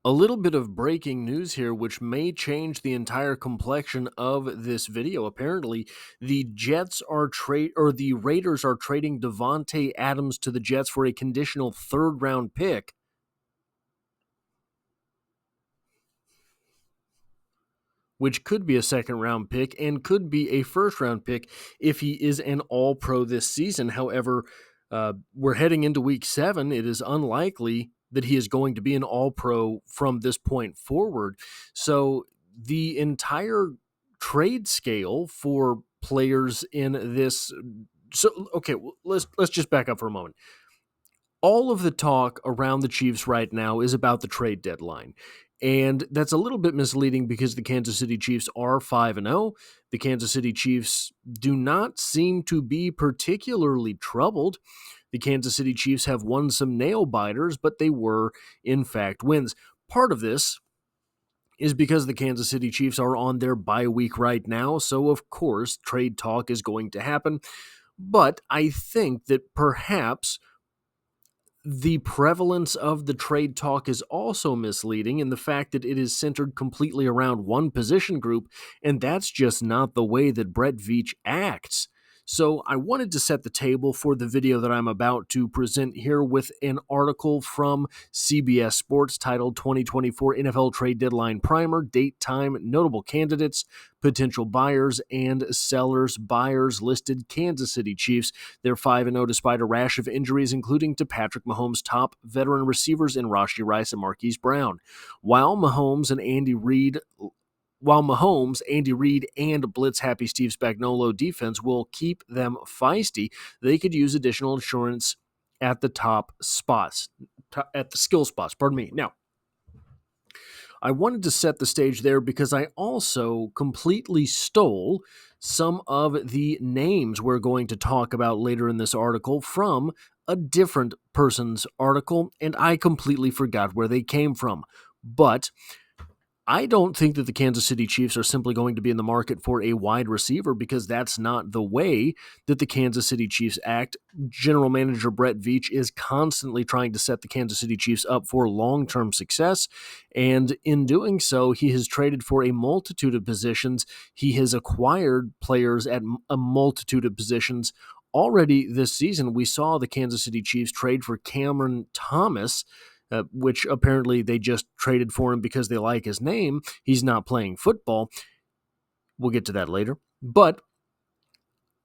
A little bit of breaking news here, which may change the entire complexion of this video. Apparently, the the Raiders are trading Davante Adams to the Jets for a conditional third-round pick, which could be a second-round pick and could be a first-round pick if he is an All-Pro this season. However, we're heading into Week 7. It is unlikely that he is going to be an All-Pro from this point forward. So the entire trade scale for players in this. So okay, let's just back up for a moment. All of the talk around the Chiefs right now is about the trade deadline. And that's a little bit misleading because the Kansas City Chiefs are 5-0. The Kansas City Chiefs do not seem to be particularly troubled. The Kansas City Chiefs have won some nail biters, but they were, in fact, wins. Part of this is because the Kansas City Chiefs are on their bye week right now, so of course trade talk is going to happen. But I think that perhaps the prevalence of the trade talk is also misleading in the fact that it is centered completely around one position group, and that's just not the way that Bret Veach acts. So I wanted to set the table for the video that I'm about to present here with an article from CBS Sports titled 2024 NFL Trade Deadline Primer, Date, Time, Notable Candidates, Potential Buyers and Sellers. Buyers listed Kansas City Chiefs. They're 5-0 despite a rash of injuries, including to Patrick Mahomes' top veteran receivers in Rashee Rice and Marquise Brown. While Mahomes, Andy Reid, and blitz-happy Steve Spagnuolo defense will keep them feisty, they could use additional insurance at the skill spots. Now, I wanted to set the stage there because I also completely stole some of the names we're going to talk about later in this article from a different person's article, and I completely forgot where they came from. But I don't think that the Kansas City Chiefs are simply going to be in the market for a wide receiver because that's not the way that the Kansas City Chiefs act. General Manager Bret Veach is constantly trying to set the Kansas City Chiefs up for long-term success, and in doing so, he has traded for a multitude of positions. He has acquired players at a multitude of positions. Already this season, we saw the Kansas City Chiefs trade for Cameron Thomas, which apparently they just traded for him because they like his name. He's not playing football. We'll get to that later. But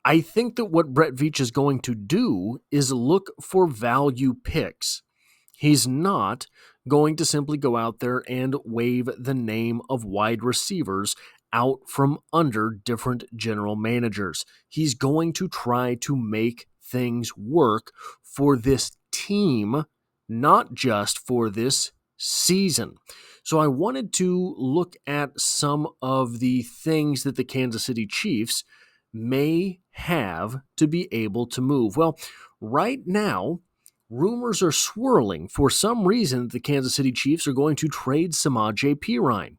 I think that what Bret Veach is going to do is look for value picks. He's not going to simply go out there and wave the name of wide receivers out from under different general managers. He's going to try to make things work for this team, not just for this season. So I wanted to look at some of the things that the Kansas City Chiefs may have to be able to move. Well, right now, rumors are swirling for some reason the Kansas City Chiefs are going to trade Samaje Perine.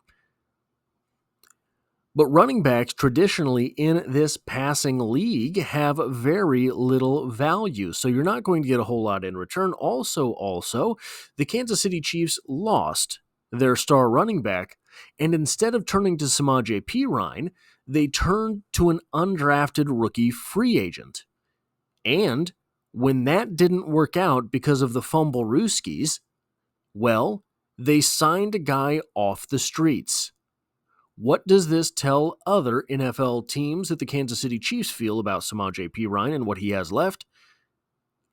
But running backs traditionally in this passing league have very little value, so you're not going to get a whole lot in return. Also, the Kansas City Chiefs lost their star running back, and instead of turning to Samaje Perine, they turned to an undrafted rookie free agent. And when that didn't work out because of the fumble Rooskies, well, they signed a guy off the streets. What does this tell other NFL teams that the Kansas City Chiefs feel about Samaje Perine and what he has left?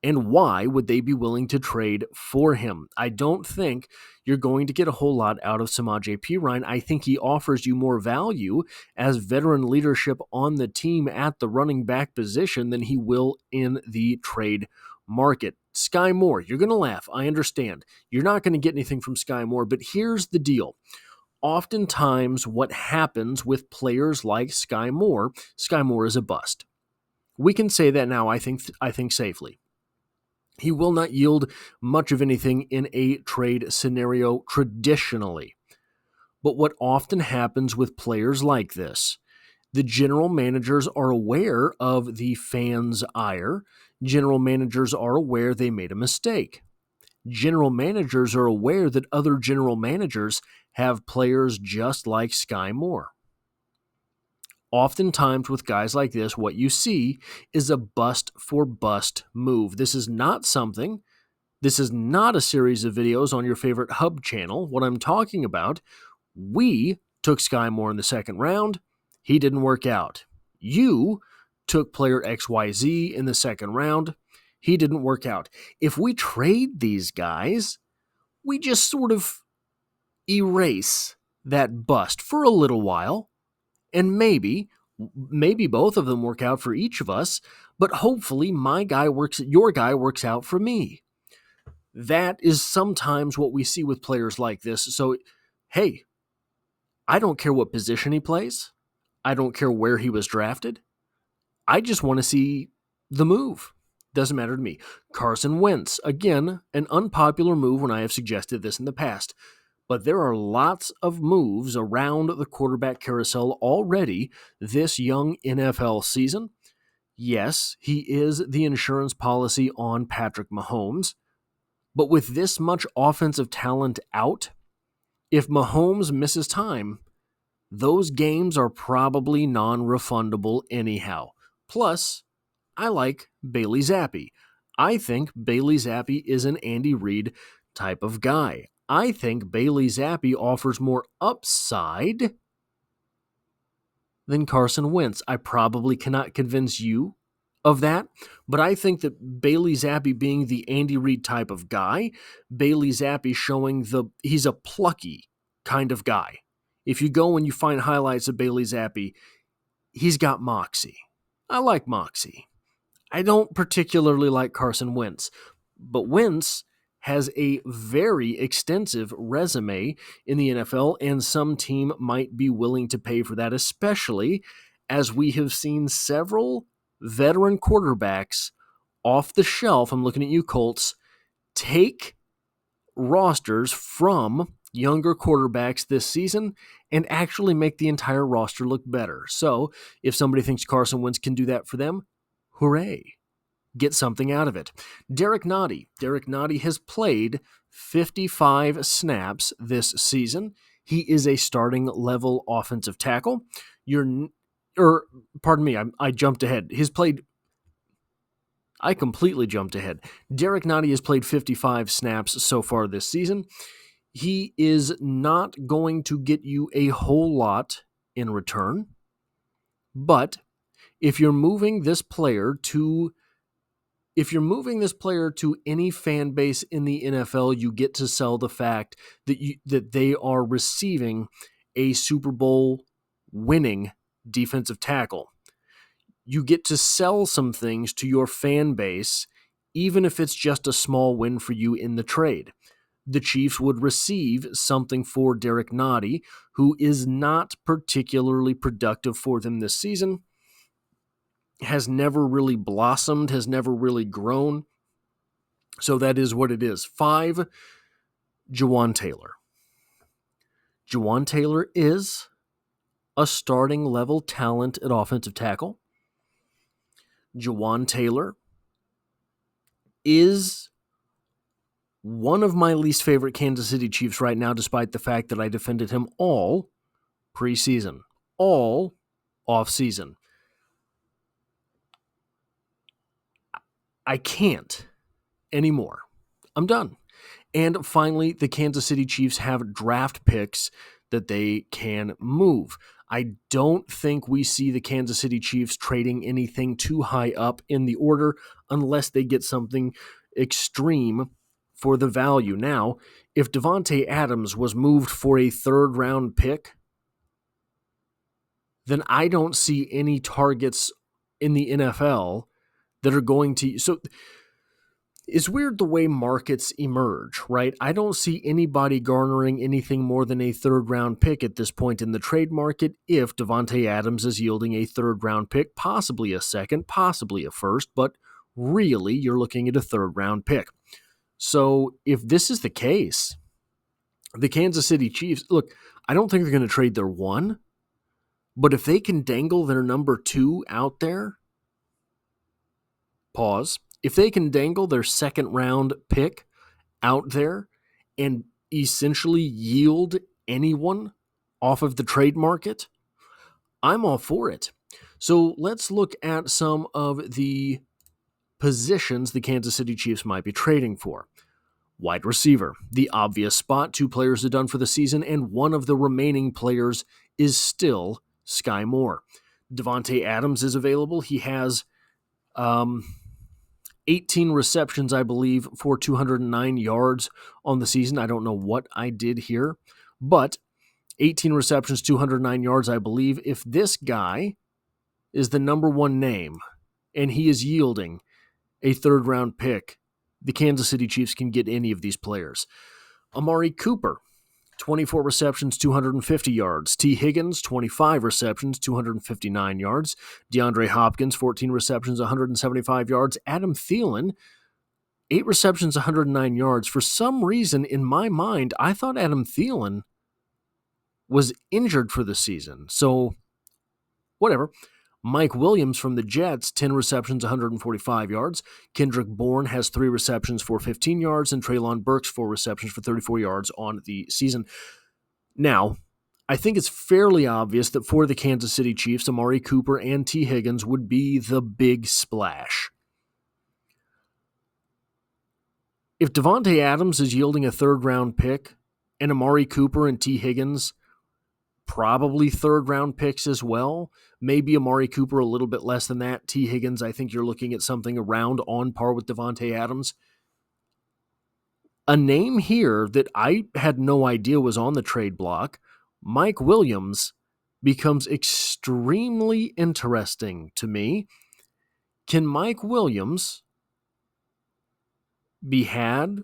And why would they be willing to trade for him? I don't think you're going to get a whole lot out of Samaje Perine. I think he offers you more value as veteran leadership on the team at the running back position than he will in the trade market. Sky Moore, you're going to laugh. I understand. You're not going to get anything from Sky Moore, but here's the deal. Oftentimes, what happens with players like Sky Moore is a bust. We can say that now, I think safely. He will not yield much of anything in a trade scenario traditionally. But what often happens with players like this, the general managers are aware of the fans' ire. General managers are aware they made a mistake. general managers are aware that other general managers have players just like Sky Moore. Oftentimes with guys like this, what you see is a bust for bust move. This is not a series of videos on your favorite hub channel. What I'm talking about, we took Sky Moore in the second round. He didn't work out. You took player XYZ in the second round. He didn't work out. If we trade these guys, we just sort of erase that bust for a little while, and maybe both of them work out for each of us, but hopefully your guy works out for me. That is sometimes what we see with players like this. So, hey, I don't care what position he plays. I don't care where he was drafted. I just want to see the move. Doesn't matter to me. Carson Wentz, again, an unpopular move when I have suggested this in the past. But there are lots of moves around the quarterback carousel already this young NFL season. Yes, he is the insurance policy on Patrick Mahomes. But with this much offensive talent out, if Mahomes misses time, those games are probably non-refundable anyhow. Plus, I like Bailey Zappi. I think Bailey Zappi is an Andy Reid type of guy. I think Bailey Zappi offers more upside than Carson Wentz. I probably cannot convince you of that, but I think that Bailey Zappi being the Andy Reid type of guy, Bailey Zappi showing he's a plucky kind of guy. If you go and you find highlights of Bailey Zappi, he's got moxie. I like moxie. I don't particularly like Carson Wentz, but Wentz has a very extensive resume in the NFL, and some team might be willing to pay for that, especially as we have seen several veteran quarterbacks off the shelf, I'm looking at you, Colts, take rosters from younger quarterbacks this season and actually make the entire roster look better. So if somebody thinks Carson Wentz can do that for them, hooray. Get something out of it. Derek Nottie has played 55 snaps this season. He is a starting level offensive tackle. I jumped ahead. I completely jumped ahead. Derek Nottie has played 55 snaps so far this season. He is not going to get you a whole lot in return, but if you're moving this player to any fan base in the NFL, you get to sell the fact that they are receiving a Super Bowl winning defensive tackle. You get to sell some things to your fan base, even if it's just a small win for you in the trade. The Chiefs would receive something for Derek Nottie, who is not particularly productive for them this season, has never really blossomed, has never really grown. So that is what it is. 5, Jawaan Taylor. Jawaan Taylor is a starting level talent at offensive tackle. Jawaan Taylor is one of my least favorite Kansas City Chiefs right now, despite the fact that I defended him all preseason, all offseason. I can't anymore. I'm done. And finally, the Kansas City Chiefs have draft picks that they can move. I don't think we see the Kansas City Chiefs trading anything too high up in the order unless they get something extreme for the value. Now, if Davante Adams was moved for a third-round pick, then I don't see any targets in the NFL that are going to... So it's weird the way markets emerge, right? I don't see anybody garnering anything more than a third-round pick at this point in the trade market if Davante Adams is yielding a third-round pick, possibly a second, possibly a first, but really you're looking at a third-round pick. So if this is the case, the Kansas City Chiefs, look, I don't think they're going to trade their 1, but if they can dangle their number 2 out there, pause, if they can dangle their second-round pick out there and essentially yield anyone off of the trade market, I'm all for it. So let's look at some of the positions the Kansas City Chiefs might be trading for. Wide receiver, the obvious spot. 2 players are done for the season, and one of the remaining players is still Sky Moore. Davante Adams is available. He has 18 receptions, I believe, for 209 yards on the season. I don't know what I did here, but 18 receptions, 209 yards, I believe. If this guy is the number one name and he is yielding a third-round pick, the Kansas City Chiefs can get any of these players. Amari Cooper, 24 receptions, 250 yards. T. Higgins, 25 receptions, 259 yards. DeAndre Hopkins, 14 receptions, 175 yards. Adam Thielen, 8 receptions, 109 yards. For some reason, in my mind, I thought Adam Thielen was injured for the season. So, whatever. Mike Williams from the Jets, 10 receptions, 145 yards. Kendrick Bourne has 3 receptions for 15 yards, and Treylon Burks 4 receptions for 34 yards on the season. Now, I think it's fairly obvious that for the Kansas City Chiefs, Amari Cooper and T. Higgins would be the big splash. If Davante Adams is yielding a third-round pick, and Amari Cooper and T. Higgins probably third-round picks as well. Maybe Amari Cooper a little bit less than that. T. Higgins, I think you're looking at something around on par with Davante Adams. A name here that I had no idea was on the trade block, Mike Williams, becomes extremely interesting to me. Can Mike Williams be had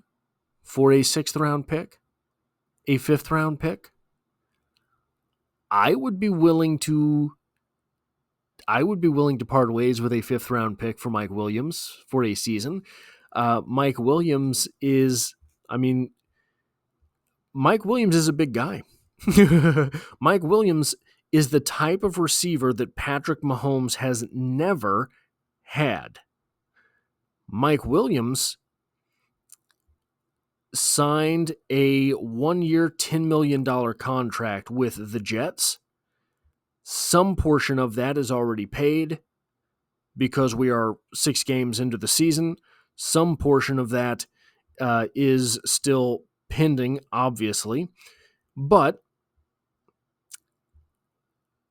for a 6th-round pick? A 5th-round pick? I would be willing to part ways with a 5th-round pick for Mike Williams for a season. Mike Williams is a big guy. Mike Williams is the type of receiver that Patrick Mahomes has never had. Mike Williams signed a 1-year, $10 million contract with the Jets. Some portion of that is already paid because we are 6 games into the season. Some portion of that is still pending, obviously. But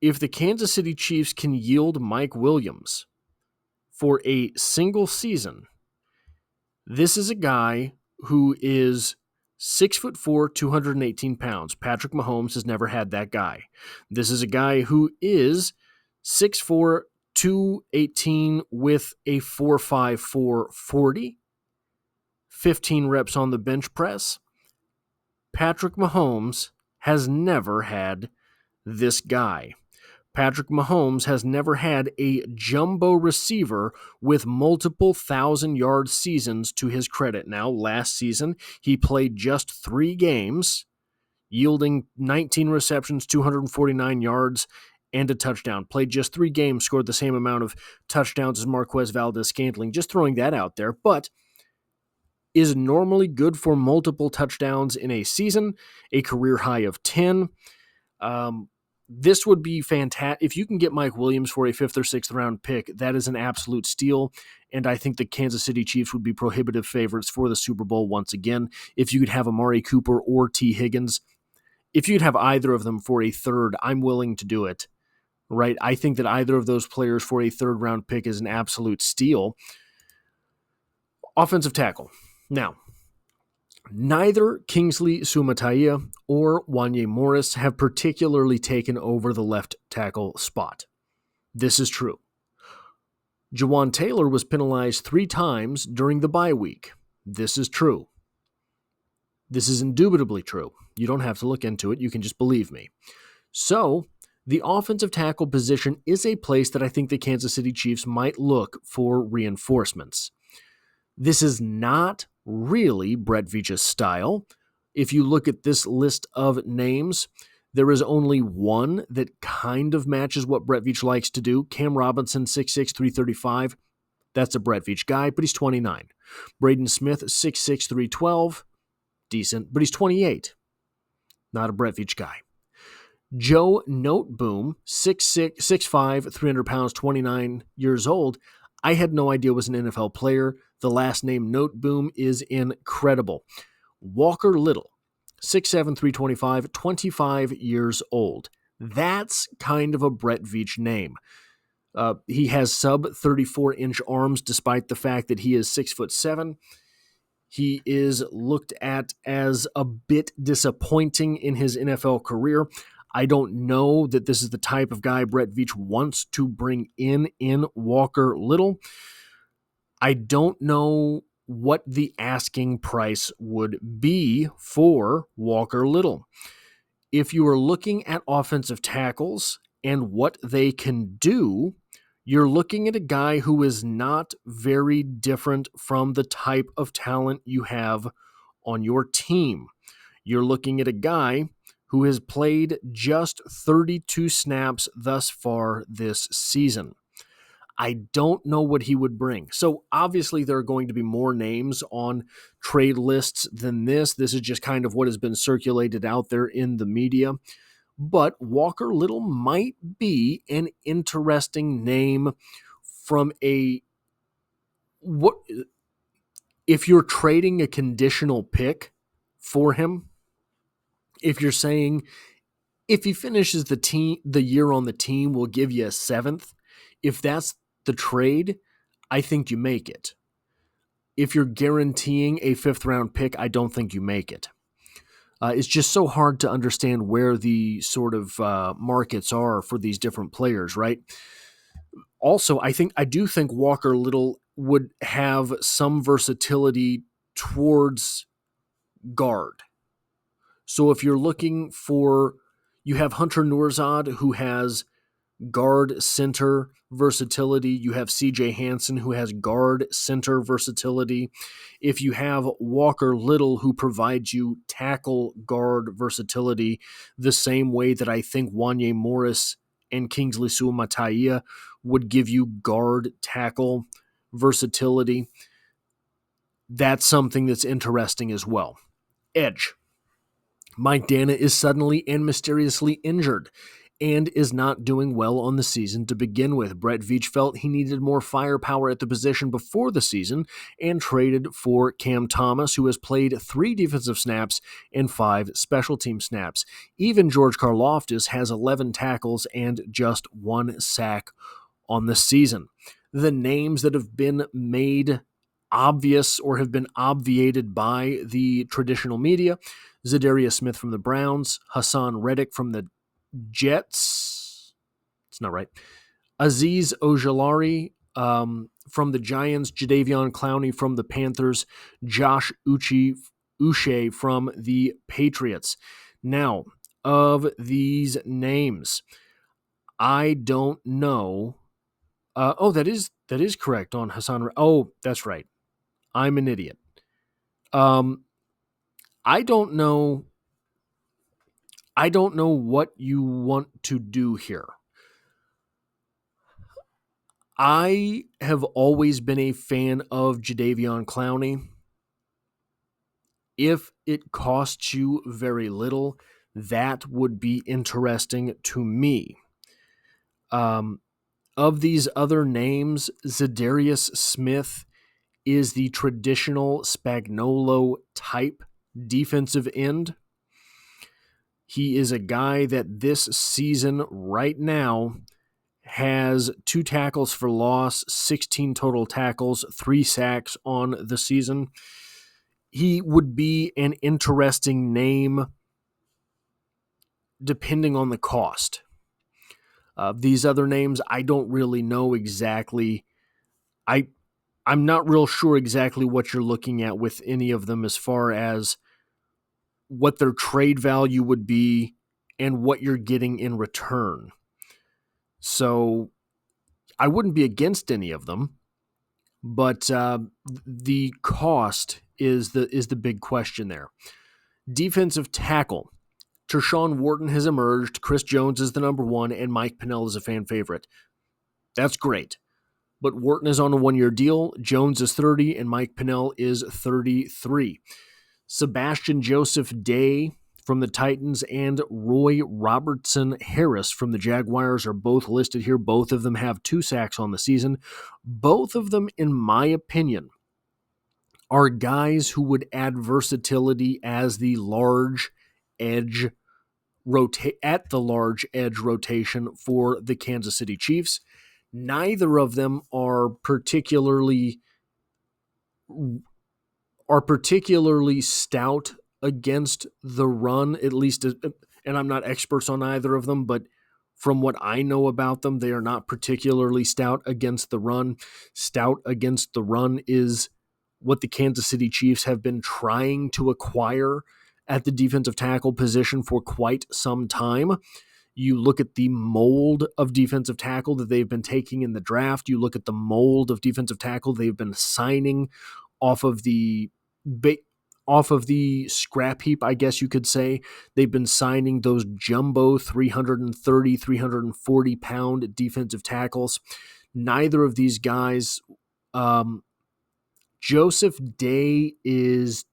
if the Kansas City Chiefs can yield Mike Williams for a single season, this is a guy who is 6'4", 218 pounds. Patrick Mahomes has never had that guy. This is a guy who is 6'4", 218 with a 4.54 40, 15 reps on the bench press. Patrick Mahomes has never had this guy. Patrick Mahomes has never had a jumbo receiver with multiple 1,000-yard seasons to his credit. Now, last season, he played just 3 games, yielding 19 receptions, 249 yards, and a touchdown. Played just 3 games, scored the same amount of touchdowns as Marquez Valdes-Scantling. Just throwing that out there, but is normally good for multiple touchdowns in a season, a career high of 10. This would be fantastic. If you can get Mike Williams for a 5th or 6th round pick, that is an absolute steal. And I think the Kansas City Chiefs would be prohibitive favorites for the Super Bowl once again. If you could have Amari Cooper or T. Higgins, if you'd have either of them for a 3rd, I'm willing to do it. Right? I think that either of those players for a 3rd round pick is an absolute steal. Offensive tackle. Now, neither Kingsley Suamataia or Wanya Morris have particularly taken over the left tackle spot. This is true. Jawan Taylor was penalized 3 times during the bye week. This is true. This is indubitably true. You don't have to look into it. You can just believe me. So, the offensive tackle position is a place that I think the Kansas City Chiefs might look for reinforcements. This is not really Brett Veach's style. If you look at this list of names, there is only one that kind of matches what Brett Veach likes to do. Cam Robinson, 6'6", 335. That's a Brett Veach guy, but he's 29. Braden Smith, 6'6", 312. decent, but he's 28. Not a Brett Veach guy. Joe Noteboom, 6'5", 300 pounds, 29 years old. I had no idea was an NFL player. The last name Noteboom is incredible. Walker Little, 6'7", 325, 25 years old. That's kind of a Brett Veach name. He has sub 34-inch arms despite the fact that he is 6'7". He is looked at as a bit disappointing in his NFL career. I don't know that this is the type of guy Brett Veach wants to bring in Walker Little. I don't know what the asking price would be for Walker Little. If you are looking at offensive tackles and what they can do, you're looking at a guy who is not very different from the type of talent you have on your team. You're looking at a guy who has played just 32 snaps thus far this season. I don't know what he would bring. So obviously there are going to be more names on trade lists than this. This is just kind of what has been circulated out there in the media. But Walker Little might be an interesting name from what if you're trading a conditional pick for him. If you're saying if he finishes the year on the team, we'll give you a 7th. If that's the trade, I think you make it. If you're guaranteeing a 5th round pick, I don't think you make it. It's just so hard to understand where the sort of markets are for these different players, right? Also, I do think Walker Little would have some versatility towards guard. So if you're looking for, you have Hunter Nourzad, who has guard center versatility. You have CJ Hansen, who has guard center versatility. If you have Walker Little, who provides you tackle guard versatility, the same way that I think Wanye Morris and Kingsley Suamataia would give you guard tackle versatility, that's something that's interesting as well. Edge. Mike Dana is suddenly and mysteriously injured and is not doing well on the season to begin with. Brett Veach felt he needed more firepower at the position before the season and traded for Cam Thomas, who has played 3 defensive snaps and 5 special team snaps. Even George Karlaftis has 11 tackles and just 1 sack on the season. The names that have been made obvious or have been obviated by the traditional media: Zadarius Smith from the Browns, Hassan Reddick from the Jets. It's not right. Azeez Ojulari from the Giants, Jadeveon Clowney from the Panthers, Josh Uche from the Patriots. Now, of these names, I don't know. That is correct on Hassan. Oh, that's right. I'm an idiot. I don't know what you want to do here. I have always been a fan of Jadeveon Clowney. If it costs you very little, that would be interesting to me. Of these other names, Zadarius Smith is the traditional Spagnuolo type defensive end. He is a guy that this season right now has 2 tackles for loss, 16 total tackles, 3 sacks on the season. He would be an interesting name depending on the cost. These other names, I don't really know exactly. I'm not real sure exactly what you're looking at with any of them as far as what their trade value would be and what you're getting in return. So I wouldn't be against any of them, but the cost is the big question there. Defensive tackle. Tershawn Wharton has emerged. Chris Jones is the number 1, and Mike Pennell is a fan favorite. That's great. But Wharton is on a 1-year deal. Jones is 30, and Mike Pennell is 33. Sebastian Joseph Day from the Titans and Roy Robertson Harris from the Jaguars are both listed here. Both of them have 2 sacks on the season. Both of them, in my opinion, are guys who would add versatility as the large edge rotation for the Kansas City Chiefs. Neither of them are particularly stout against the run, at least, and I'm not experts on either of them, but from what I know about them, they are not particularly stout against the run. Stout against the run is what the Kansas City Chiefs have been trying to acquire at the defensive tackle position for quite some time. You look at the mold of defensive tackle that they've been taking in the draft. You look at the mold of defensive tackle they've been signing off of the scrap heap, I guess you could say. They've been signing those jumbo 330, 340-pound defensive tackles. Neither of these guys, Joseph Day is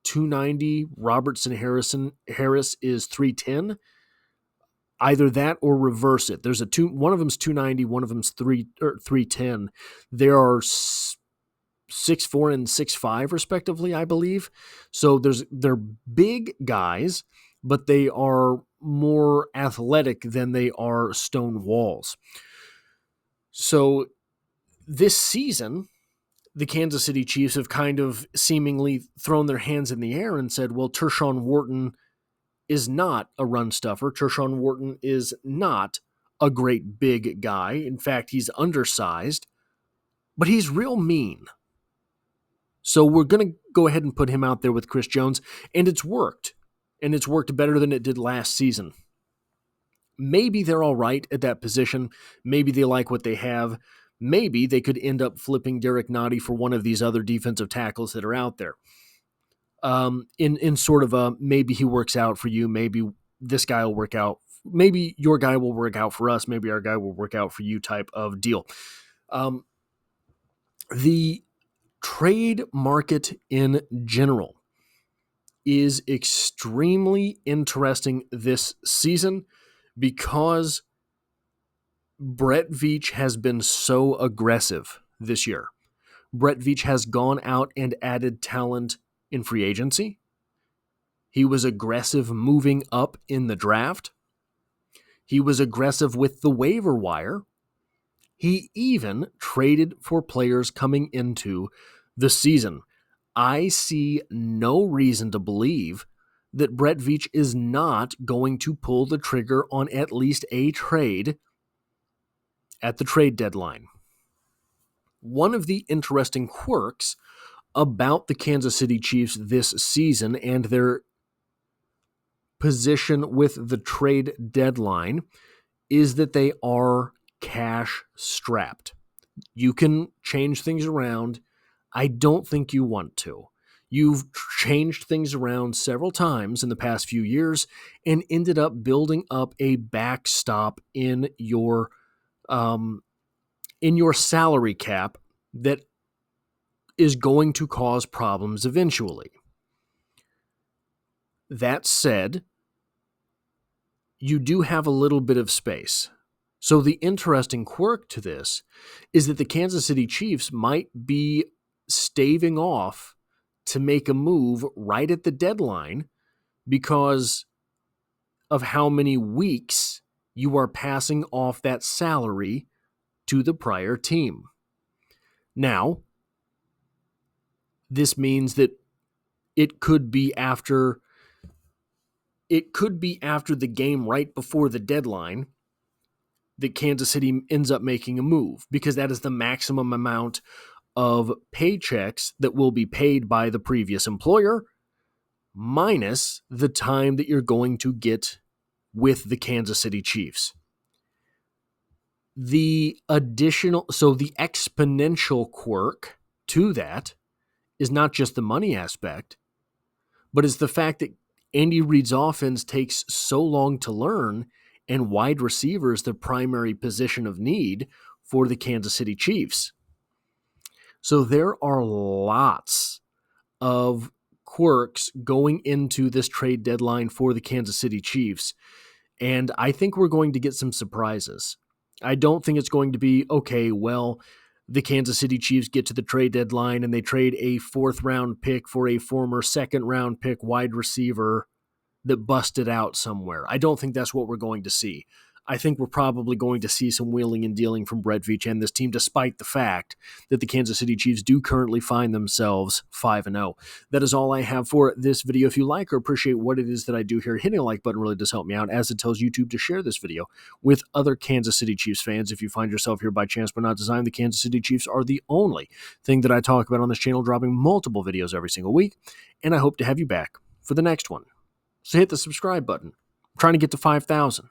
290, Robertson Harris is 310. Either that or reverse it. There's one of them's 290, one of them's 310. There are 6'4" and 6'5" respectively, I believe. So they're big guys, but they are more athletic than they are stone walls. So this season, the Kansas City Chiefs have kind of seemingly thrown their hands in the air and said, well, Tershawn Wharton is not a run stuffer. Tershawn Wharton is not a great big guy. In fact, he's undersized, but he's real mean. So we're going to go ahead and put him out there with Chris Jones, and it's worked. And it's worked better than it did last season. Maybe they're all right at that position. Maybe they like what they have. Maybe they could end up flipping Derek Nottie for one of these other defensive tackles that are out there. In sort of a, maybe he works out for you, maybe this guy will work out, maybe your guy will work out for us, maybe our guy will work out for you type of deal. The trade market in general is extremely interesting this season because Brett Veach has been so aggressive this year. Brett Veach has gone out and added talent in free agency. He was aggressive moving up in the draft. He was aggressive with the waiver wire. He even traded for players coming into the season. I see no reason to believe that Brett Veach is not going to pull the trigger on at least a trade at the trade deadline. One of the interesting quirks about the Kansas City Chiefs this season and their position with the trade deadline is that they are cash strapped. You can change things around. I don't think you want to. You've changed things around several times in the past few years and ended up building up a backstop in your salary cap that is going to cause problems eventually. That said, you do have a little bit of space. So the interesting quirk to this is that the Kansas City Chiefs might be staving off to make a move right at the deadline because of how many weeks you are passing off that salary to the prior team. Now, this means that it could be after the game right before the deadline that Kansas City ends up making a move because that is the maximum amount of paychecks that will be paid by the previous employer minus the time that you're going to get with the Kansas City Chiefs. The exponential quirk to that is not just the money aspect, but it's the fact that Andy Reid's offense takes so long to learn, and wide receiver is the primary position of need for the Kansas City Chiefs. So there are lots of quirks going into this trade deadline for the Kansas City Chiefs. And I think we're going to get some surprises. I don't think it's going to be, okay, well, the Kansas City Chiefs get to the trade deadline and they trade a 4th-round pick for a former 2nd-round pick wide receiver that busted out somewhere. I don't think that's what we're going to see. I think we're probably going to see some wheeling and dealing from Bret and this team, despite the fact that the Kansas City Chiefs do currently find themselves 5-0. That is all I have for this video. If you like or appreciate what it is that I do here, hitting a like button really does help me out, as it tells YouTube to share this video with other Kansas City Chiefs fans. If you find yourself here by chance but not design, the Kansas City Chiefs are the only thing that I talk about on this channel, dropping multiple videos every single week, and I hope to have you back for the next one. So hit the subscribe button. I'm trying to get to 5,000.